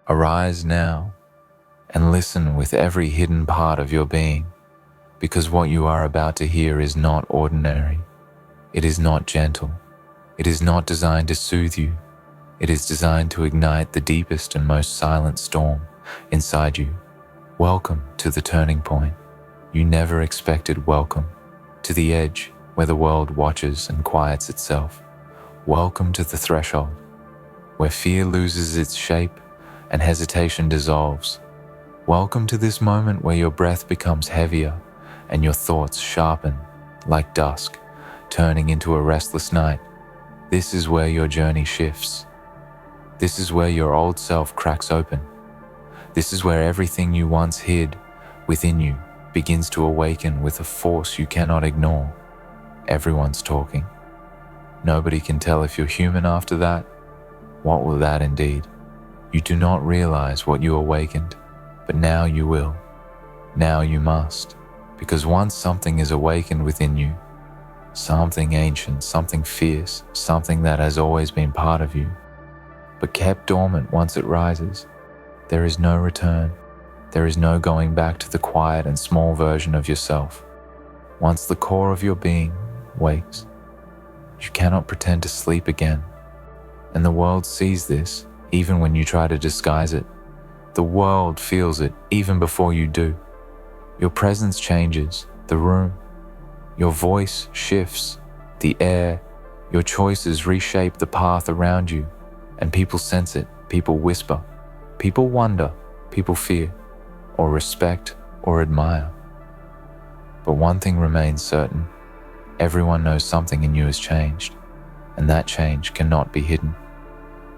Arise now and listen with every hidden part of your being, because what you are about to hear is not ordinary. It is not gentle. It is not designed to soothe you. It is designed to ignite the deepest and most silent storm inside you. Welcome to the turning point you never expected. Welcome to the edge where the world watches and quiets itself. Welcome to the threshold where fear loses its shape and hesitation dissolves. Welcome to this moment where your breath becomes heavier and your thoughts sharpen like dusk, turning into a restless night. This is where your journey shifts. This is where your old self cracks open. This is where everything you once hid within you begins to awaken with a force you cannot ignore. Everyone's talking. Nobody can tell if you're human after that. What will that indeed? You do not realize what you awakened, but now you will. Now you must, because once something is awakened within you, something ancient, something fierce, something that has always been part of you, but kept dormant once it rises, there is no return. There is no going back to the quiet and small version of yourself. Once the core of your being wakes, you cannot pretend to sleep again. And the world sees this even when you try to disguise it. The world feels it even before you do. Your presence changes the room. Your voice shifts the air. Your choices reshape the path around you. And people sense it. People whisper. People wonder. People fear, or respect, or admire. But one thing remains certain. Everyone knows something in you has changed, and that change cannot be hidden.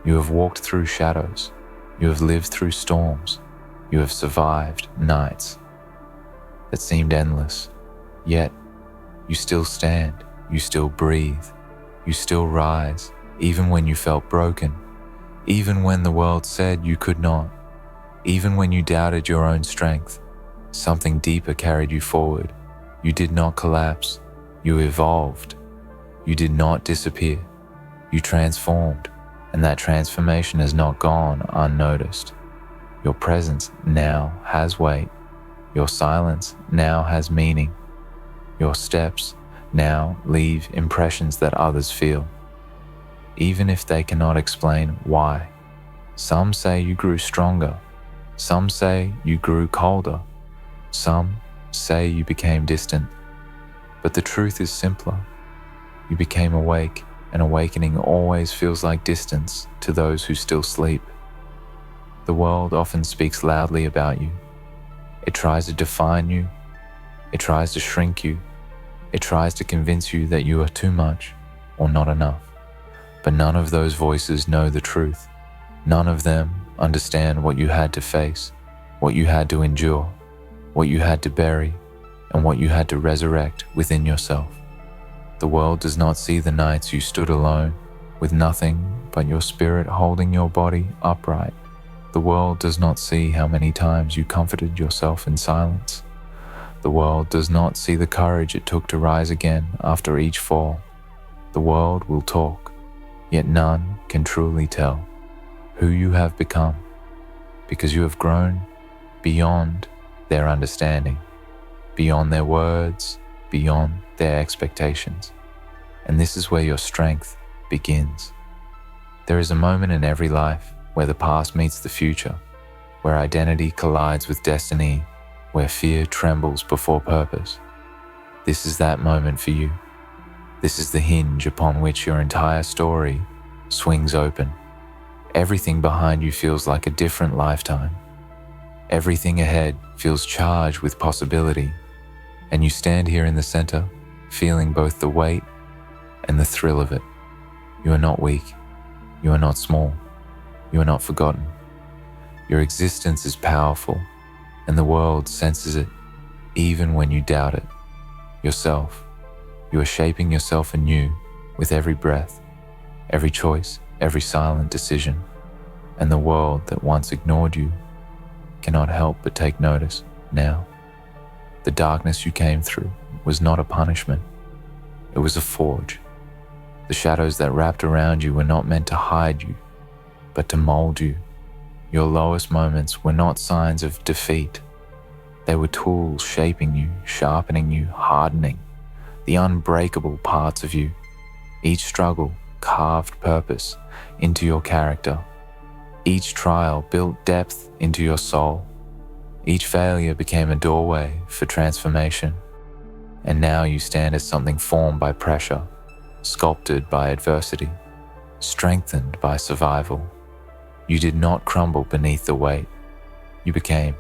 You have walked through shadows. You have lived through storms. You have survived nights that seemed endless. Yet, you still stand. You still breathe. You still rise, even when you felt broken, even when the world said you could not, even when you doubted your own strength. Something deeper carried you forward. You did not collapse. You evolved. You did not disappear. You transformed, and that transformation has not gone unnoticed. Your presence now has weight. Your silence now has meaning. Your steps now leave impressions that others feel, even if they cannot explain why. Some say you grew stronger. Some say you grew colder. Some say you became distant. But the truth is simpler. You became awake, and awakening always feels like distance to those who still sleep. The world often speaks loudly about you. It tries to define you. It tries to shrink you. It tries to convince you that you are too much or not enough. But none of those voices know the truth. None of them understand what you had to face, what you had to endure, what you had to bury, and what you had to resurrect within yourself. The world does not see the nights you stood alone, with nothing but your spirit holding your body upright. The world does not see how many times you comforted yourself in silence. The world does not see the courage it took to rise again after each fall. The world will talk, yet none can truly tell who you have become, because you have grown beyond their understanding, beyond their words, beyond their expectations. And this is where your strength begins. There is a moment in every life where the past meets the future, where identity collides with destiny, where fear trembles before purpose. This is that moment for you. This is the hinge upon which your entire story swings open. Everything behind you feels like a different lifetime. Everything ahead feels charged with possibility, and you stand here in the center, feeling both the weight and the thrill of it. You are not weak. You are not small. You are not forgotten. Your existence is powerful, and the world senses it, even when you doubt it. Yourself. You are shaping yourself anew with every breath, every choice, every silent decision, and the world that once ignored you cannot help but take notice now. The darkness you came through was not a punishment. It was a forge. The shadows that wrapped around you were not meant to hide you, but to mold you. Your lowest moments were not signs of defeat. They were tools shaping you, sharpening you, hardening the unbreakable parts of you. Each struggle carved purpose into your character. Each trial built depth into your soul. Each failure became a doorway for transformation. And now you stand as something formed by pressure, sculpted by adversity, strengthened by survival. You did not crumble beneath the weight. You became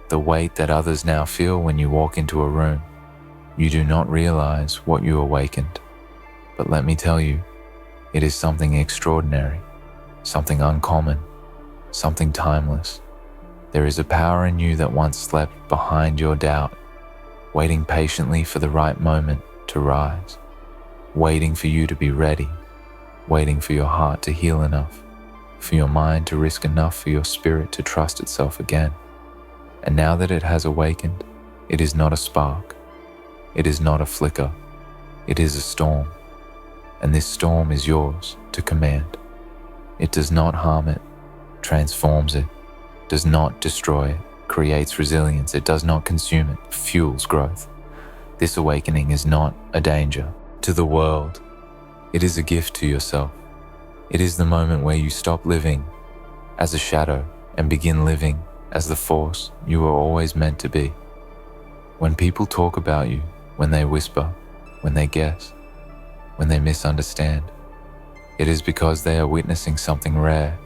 the weight that others now feel when you walk into a room. You do not realize what you awakened. But let me tell you, it is something extraordinary, something uncommon, something timeless. There is a power in you that once slept behind your doubt, waiting patiently for the right moment to rise, waiting for you to be ready, waiting for your heart to heal enough, for your mind to risk enough for your spirit to trust itself again. And now that it has awakened, it is not a spark, it is not a flicker, it is a storm. And this storm is yours to command. It does not harm it, transforms it, does not destroy it, creates resilience. It does not consume it, fuels growth. This awakening is not a danger to the world. It is a gift to yourself. It is the moment where you stop living as a shadow and begin living as the force you were always meant to be. When people talk about you, when they whisper, when they guess, when they misunderstand, it is because they are witnessing something rare.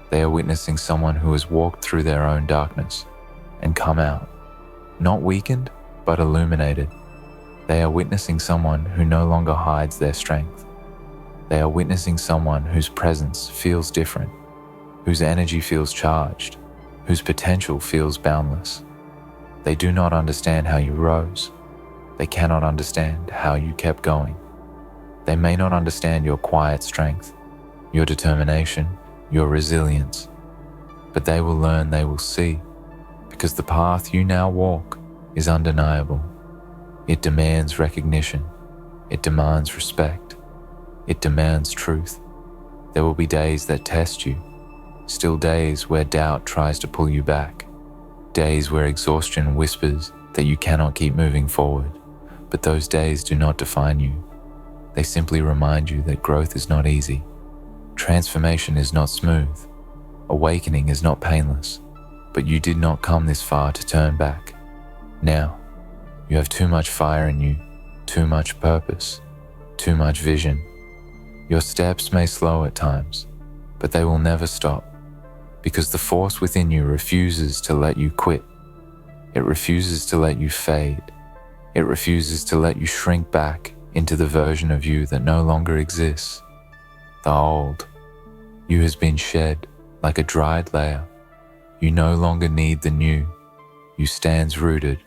They are witnessing someone who has walked through their own darkness and come out, not weakened, but illuminated. They are witnessing someone who no longer hides their strength. They are witnessing someone whose presence feels different, whose energy feels charged, whose potential feels boundless. They do not understand how you rose. They cannot understand how you kept going. They may not understand your quiet strength, your determination, your resilience, but they will learn, they will see, because the path you now walk is undeniable. It demands recognition. It demands respect. It demands truth. There will be days that test you, still days where doubt tries to pull you back, days where exhaustion whispers that you cannot keep moving forward, but those days do not define you. They simply remind you that growth is not easy. Transformation is not smooth. Awakening is not painless. But you did not come this far to turn back. Now, you have too much fire in you, too much purpose, too much vision. Your steps may slow at times, but they will never stop, because the force within you refuses to let you quit. It refuses to let you fade. It refuses to let you shrink back into the version of you that no longer exists. The old you has been shed like a dried layer. You no longer need the new. You stands rooted,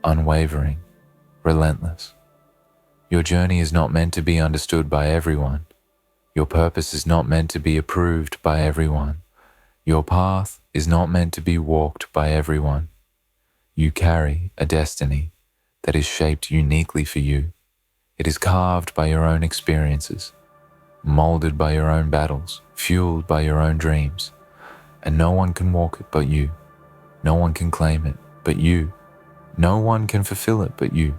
unwavering, relentless. Your journey is not meant to be understood by everyone. Your purpose is not meant to be approved by everyone. Your path is not meant to be walked by everyone. You carry a destiny that is shaped uniquely for you. It is carved by your own experiences, molded by your own battles, fueled by your own dreams. And no one can walk it but you. No one can claim it but you. No one can fulfill it but you.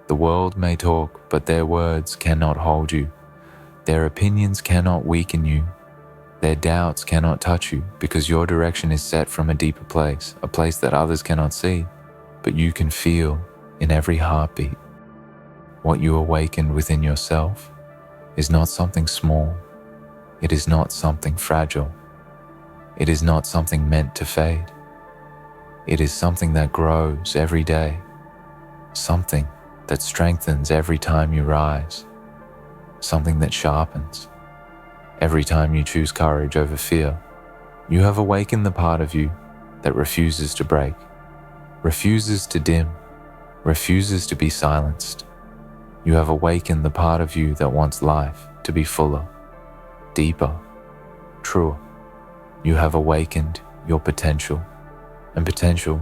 The world may talk, but their words cannot hold you. Their opinions cannot weaken you. Their doubts cannot touch you, because your direction is set from a deeper place, a place that others cannot see, but you can feel in every heartbeat. What you awakened within yourself is not something small. It is not something fragile. It is not something meant to fade. It is something that grows every day, something that strengthens every time you rise, something that sharpens every time you choose courage over fear. You have awakened the part of you that refuses to break, refuses to dim, refuses to be silenced. You have awakened the part of you that wants life to be fuller, deeper, truer. You have awakened your potential, and potential,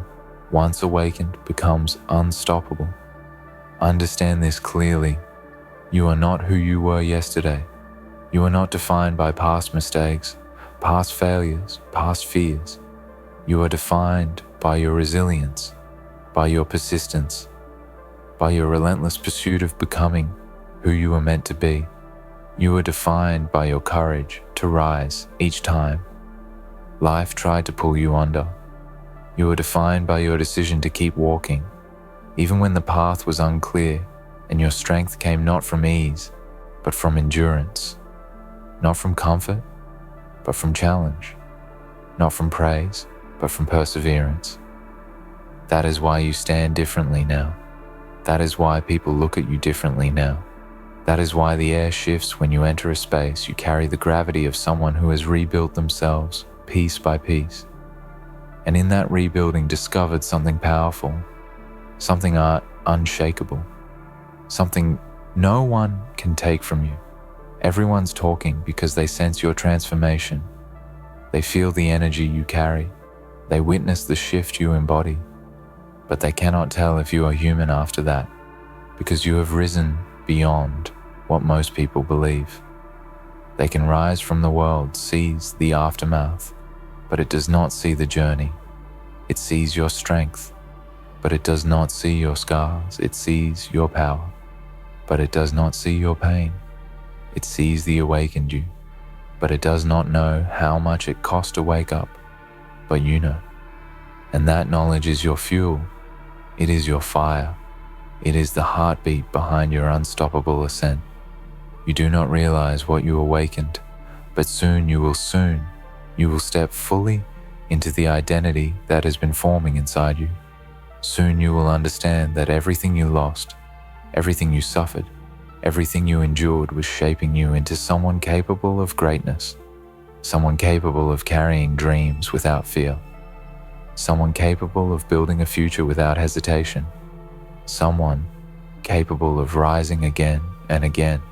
once awakened, becomes unstoppable. Understand this clearly. You are not who you were yesterday. You are not defined by past mistakes, past failures, past fears. You are defined by your resilience, by your persistence, by your relentless pursuit of becoming who you were meant to be. You are defined by your courage to rise each time life tried to pull you under. You are defined by your decision to keep walking, even when the path was unclear and your strength came not from ease, but from endurance, not from comfort, but from challenge, not from praise, but from perseverance. That is why you stand differently now. That is why people look at you differently now. That is why the air shifts when you enter a space. You carry the gravity of someone who has rebuilt themselves piece by piece, and in that rebuilding discovered something powerful, something unshakable, something no one can take from you. Everyone's talking because they sense your transformation. They feel the energy you carry. They witness the shift you embody, but they cannot tell if you are human after that, because you have risen beyond what most people believe. They can rise from the world, sees the aftermath, but it does not see the journey. It sees your strength, but it does not see your scars. It sees your power, but it does not see your pain. It sees the awakened you, but it does not know how much it cost to wake up, but you know. And that knowledge is your fuel. It is your fire. It is the heartbeat behind your unstoppable ascent. You do not realize what you awakened, but soon you will step fully into the identity that has been forming inside you. Soon you will understand that everything you lost, everything you suffered, everything you endured was shaping you into someone capable of greatness, someone capable of carrying dreams without fear, someone capable of building a future without hesitation, someone capable of rising again and again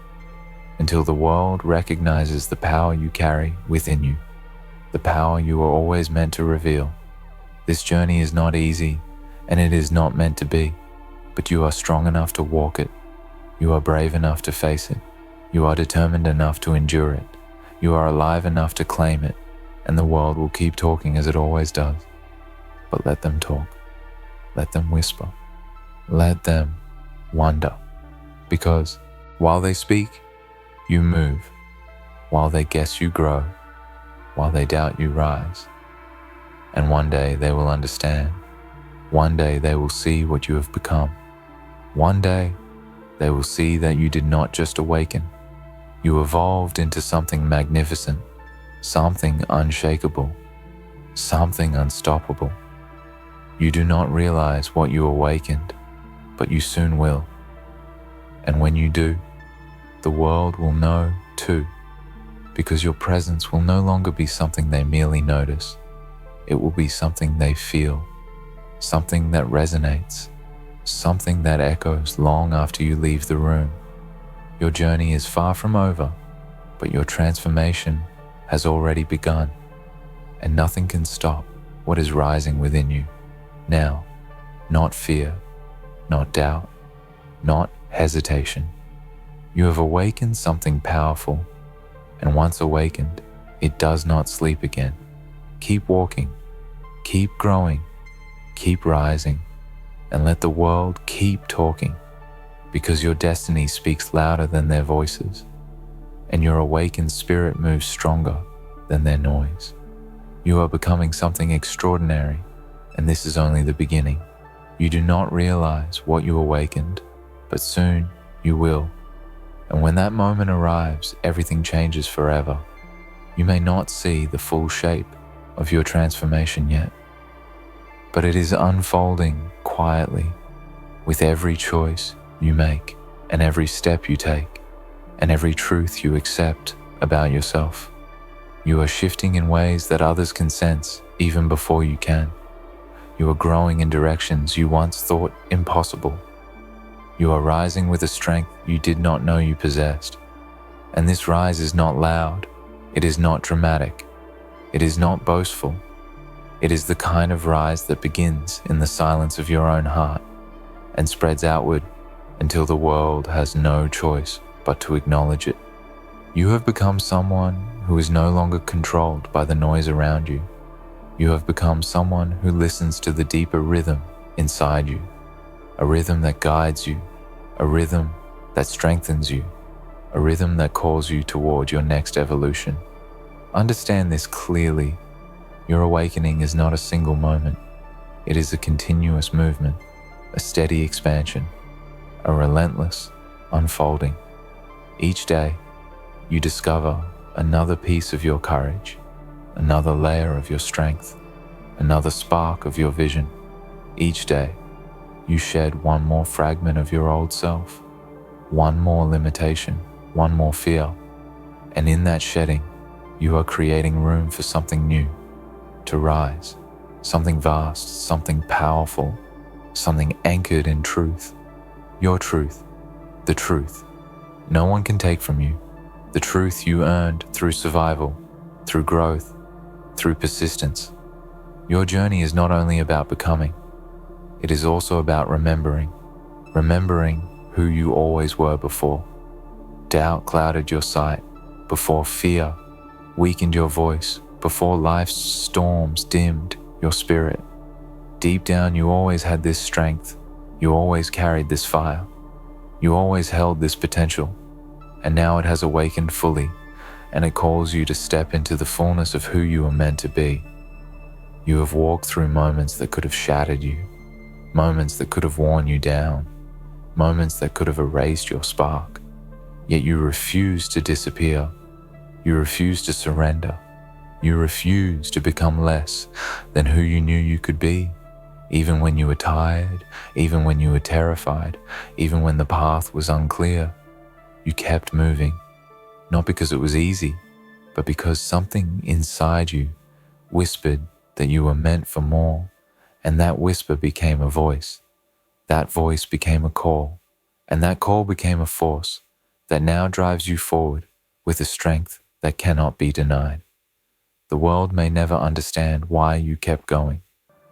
until the world recognizes the power you carry within you, the power you were always meant to reveal. This journey is not easy, and it is not meant to be, but you are strong enough to walk it. You are brave enough to face it. You are determined enough to endure it. You are alive enough to claim it, and the world will keep talking as it always does. But let them talk. Let them whisper. Let them wonder. Because while they speak, you move. While they guess, you grow. While they doubt, you rise. And one day they will understand. One day they will see what you have become. One day they will see that you did not just awaken. You evolved into something magnificent, something unshakable, something unstoppable. You do not realize what you awakened, but you soon will. And when you do, the world will know too, because your presence will no longer be something they merely notice. It will be something they feel, something that resonates, something that echoes long after you leave the room. Your journey is far from over, but your transformation has already begun, and nothing can stop what is rising within you. Now, not fear, not doubt, not hesitation. You have awakened something powerful, and once awakened, it does not sleep again. Keep walking, keep growing, keep rising, and let the world keep talking, because your destiny speaks louder than their voices, and your awakened spirit moves stronger than their noise. You are becoming something extraordinary, and this is only the beginning. You do not realize what you awakened, but soon you will. And when that moment arrives, everything changes forever. You may not see the full shape of your transformation yet, but it is unfolding quietly with every choice you make and every step you take and every truth you accept about yourself. You are shifting in ways that others can sense even before you can. You are growing in directions you once thought impossible. You are rising with a strength you did not know you possessed. And this rise is not loud. It is not dramatic. It is not boastful. It is the kind of rise that begins in the silence of your own heart and spreads outward until the world has no choice but to acknowledge it. You have become someone who is no longer controlled by the noise around you. You have become someone who listens to the deeper rhythm inside you, a rhythm that guides you, a rhythm that strengthens you, a rhythm that calls you toward your next evolution. Understand this clearly. Your awakening is not a single moment. It is a continuous movement, a steady expansion, a relentless unfolding. Each day, you discover another piece of your courage, another layer of your strength, another spark of your vision. Each day, you shed one more fragment of your old self, one more limitation, one more fear, and in that shedding, you are creating room for something new to rise, something vast, something powerful, something anchored in truth. Your truth, the truth no one can take from you, the truth you earned through survival, through growth, through persistence. Your journey is not only about becoming, it is also about remembering who you always were before. Doubt clouded your sight, before fear weakened your voice, before life's storms dimmed your spirit. Deep down, you always had this strength. You always carried this fire. You always held this potential, and now it has awakened fully, and it calls you to step into the fullness of who you are meant to be. You have walked through moments that could have shattered you, moments that could have worn you down, moments that could have erased your spark. Yet you refuse to disappear. You refuse to surrender. You refuse to become less than who you knew you could be. Even when you were tired, even when you were terrified, even when the path was unclear, you kept moving, not because it was easy, but because something inside you whispered that you were meant for more, and that whisper became a voice. That voice became a call, and that call became a force that now drives you forward with a strength that cannot be denied. The world may never understand why you kept going,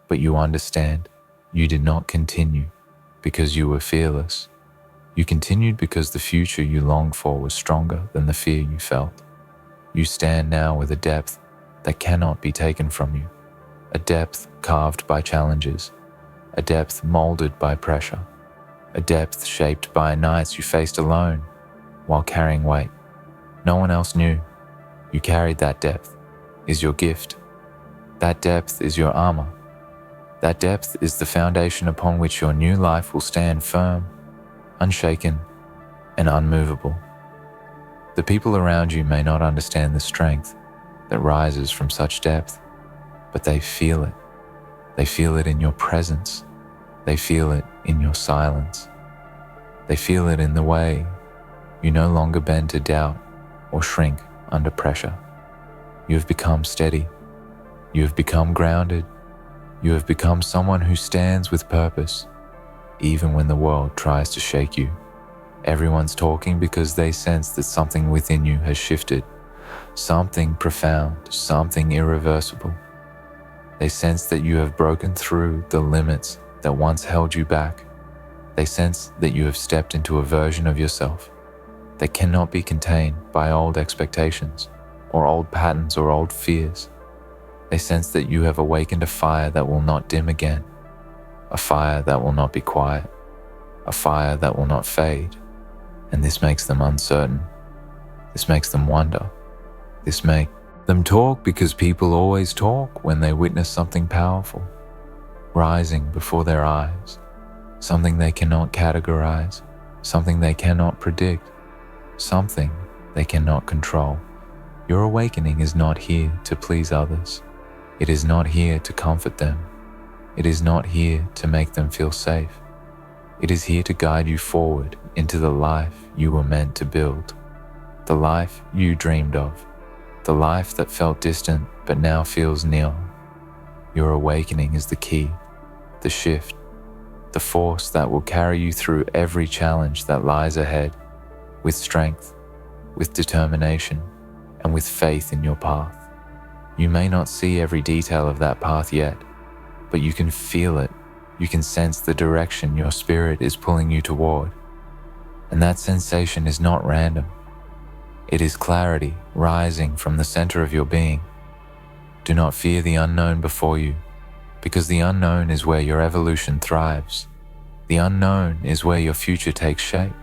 but you understand you did not continue because you were fearless. You continued because the future you longed for was stronger than the fear you felt. You stand now with a depth that cannot be taken from you, a depth carved by challenges, a depth molded by pressure, a depth shaped by nights you faced alone while carrying weight. No one else knew. You carried that depth, is your gift. That depth is your armor. That depth is the foundation upon which your new life will stand firm, unshaken, and unmovable. The people around you may not understand the strength that rises from such depth, but they feel it. They feel it in your presence. They feel it in your silence. They feel it in the way you no longer bend to doubt or shrink under pressure. You have become steady. You have become grounded. You have become someone who stands with purpose, even when the world tries to shake you. Everyone's talking because they sense that something within you has shifted, something profound, something irreversible. They sense that you have broken through the limits that once held you back. They sense that you have stepped into a version of yourself that cannot be contained by old expectations or old patterns or old fears. They sense that you have awakened a fire that will not dim again, a fire that will not be quiet, a fire that will not fade. And this makes them uncertain. This makes them wonder. This makes them talk because people always talk when they witness something powerful, rising before their eyes, something they cannot categorize, something they cannot predict, something they cannot control. Your awakening is not here to please others. It is not here to comfort them. It is not here to make them feel safe. It is here to guide you forward into the life you were meant to build, the life you dreamed of, the life that felt distant but now feels near. Your awakening is the key, the shift, the force that will carry you through every challenge that lies ahead, with strength, with determination, and with faith in your path. You may not see every detail of that path yet, but you can feel it. You can sense the direction your spirit is pulling you toward. And that sensation is not random. It is clarity rising from the center of your being. Do not fear the unknown before you, because the unknown is where your evolution thrives. The unknown is where your future takes shape.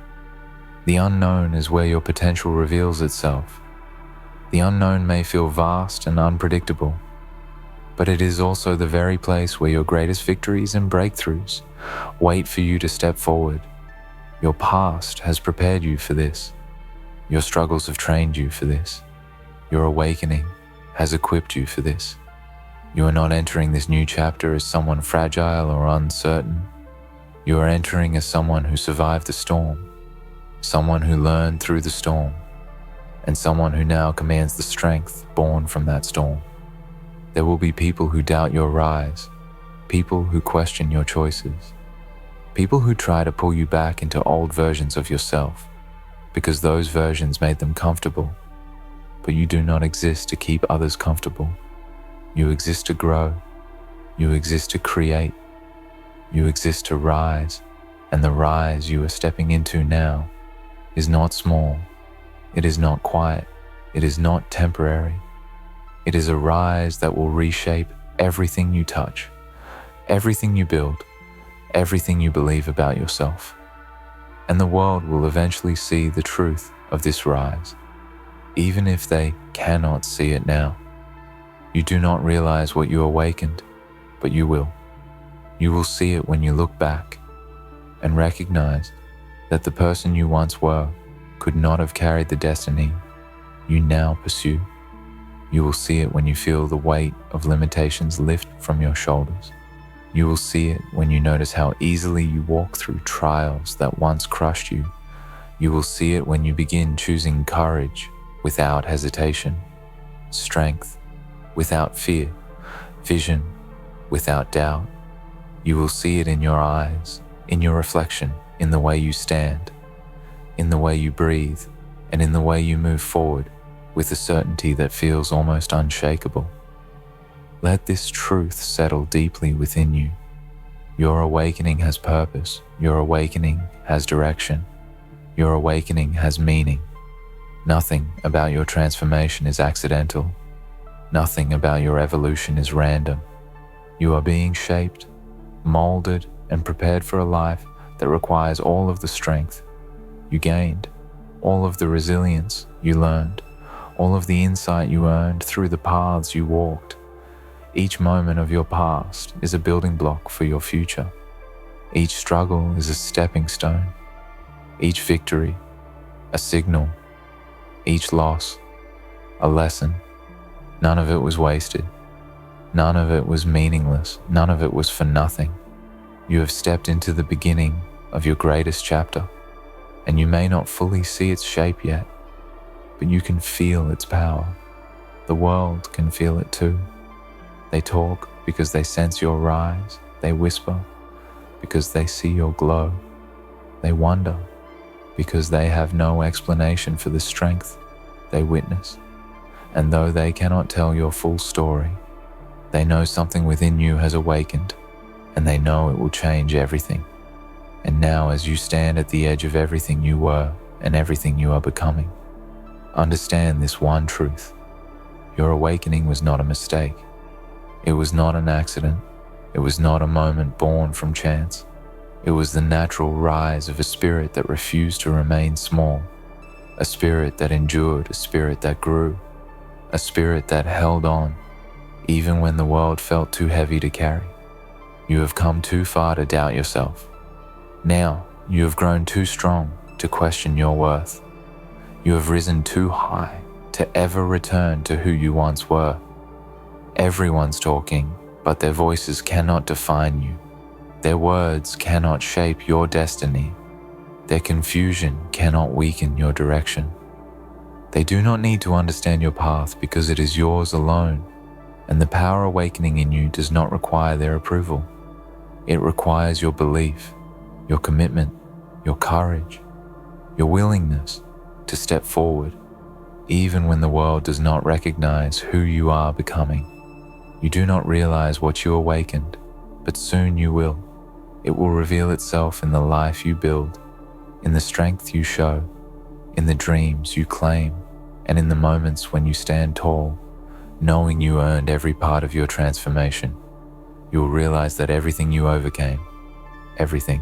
The unknown is where your potential reveals itself. The unknown may feel vast and unpredictable, but it is also the very place where your greatest victories and breakthroughs wait for you to step forward. Your past has prepared you for this. Your struggles have trained you for this. Your awakening has equipped you for this. You are not entering this new chapter as someone fragile or uncertain. You are entering as someone who survived the storm, someone who learned through the storm, and someone who now commands the strength born from that storm. There will be people who doubt your rise, people who question your choices, people who try to pull you back into old versions of yourself because those versions made them comfortable. But you do not exist to keep others comfortable. You exist to grow. You exist to create. You exist to rise, and the rise you are stepping into now is not small. It is not quiet. It is not temporary. It is a rise that will reshape everything you touch, everything you build, everything you believe about yourself. And the world will eventually see the truth of this rise, even if they cannot see it now. You do not realize what you awakened, but you will. You will see it when you look back and recognize that the person you once were could not have carried the destiny you now pursue. You will see it when you feel the weight of limitations lift from your shoulders. You will see it when you notice how easily you walk through trials that once crushed you. You will see it when you begin choosing courage without hesitation, strength without fear, vision without doubt. You will see it in your eyes, in your reflection, in the way you stand, in the way you breathe, and in the way you move forward with a certainty that feels almost unshakable. Let this truth settle deeply within you. Your awakening has purpose. Your awakening has direction. Your awakening has meaning. Nothing about your transformation is accidental. Nothing about your evolution is random. You are being shaped, molded, and prepared for a life that requires all of the strength you gained, all of the resilience you learned, all of the insight you earned through the paths you walked. Each moment of your past is a building block for your future. Each struggle is a stepping stone. Each victory, a signal. Each loss, a lesson. None of it was wasted. None of it was meaningless. None of it was for nothing. You have stepped into the beginning of your greatest chapter, and you may not fully see its shape yet, but you can feel its power. The world can feel it too. They talk because they sense your rise. They whisper because they see your glow. They wonder because they have no explanation for the strength they witness. And though they cannot tell your full story, they know something within you has awakened, and they know it will change everything. And now, as you stand at the edge of everything you were and everything you are becoming, understand this one truth. Your awakening was not a mistake. It was not an accident. It was not a moment born from chance. It was the natural rise of a spirit that refused to remain small, a spirit that endured, a spirit that grew, a spirit that held on, even when the world felt too heavy to carry. You have come too far to doubt yourself. Now, you have grown too strong to question your worth. You have risen too high to ever return to who you once were. Everyone's talking, but their voices cannot define you. Their words cannot shape your destiny. Their confusion cannot weaken your direction. They do not need to understand your path because it is yours alone, and the power awakening in you does not require their approval. It requires your belief, your commitment, your courage, your willingness to step forward, even when the world does not recognize who you are becoming. You do not realize what you awakened, but soon you will. It will reveal itself in the life you build, in the strength you show, in the dreams you claim, And in the moments when you stand tall, knowing you earned every part of your transformation, you'll realize that everything you overcame, everything